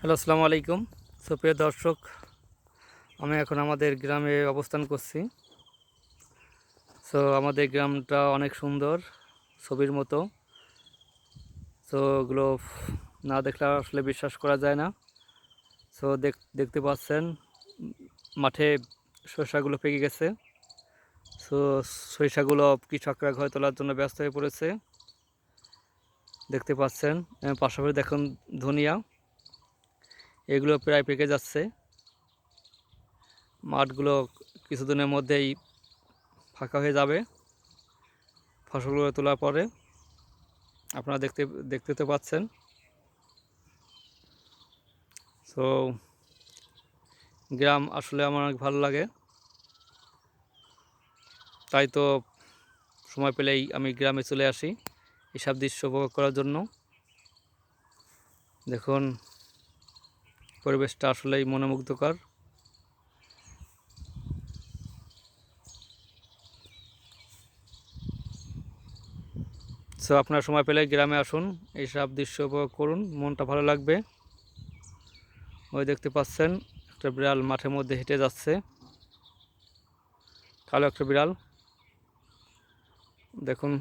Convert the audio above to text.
Hello, আসসালামু আলাইকুম। প্রিয় দর্শক, আমি এখন আমাদের গ্রামে অবস্থান করছি। আমাদের গ্রামটা অনেক সুন্দর, ছবির মতো। ওগুলো না দেখলে আসলে বিশ্বাস করা যায় না। দেখতে পাচ্ছেন মাঠে সরিষাগুলো পেকে গেছে। সো সরিষাগুলো কৃষকরা ঘরে তোলার জন্য ব্যস্ত হয়ে পড়েছে। দেখতে পাচ্ছেন পাশাপাশি দেখুন ধনিয়া, এগুলো প্রায় পেকে যাচ্ছে। মাঠগুলো কিছুদিনের মধ্যেই ফাঁকা হয়ে যাবে ফসলগুলো তোলার পরে। আপনারা দেখতে তো পাচ্ছেন। সো গ্রাম আসলে আমার অনেক ভালো লাগে, তাই তো সময় পেলেই আমি গ্রামে চলে আসি এসব দৃশ্য উপভোগ করার জন্য। দেখুন পরিবেশটা আসলেই মনোমুগ্ধকর। আপনার সময় পেলে গ্রামে আসুন, এইসব দৃশ্য উপভোগ করুন, মনটা ভালো লাগবে। ওই দেখতে পাচ্ছেন একটা বিড়াল মাঠের মধ্যে হেঁটে যাচ্ছে, কালো একটা বিড়াল। দেখুন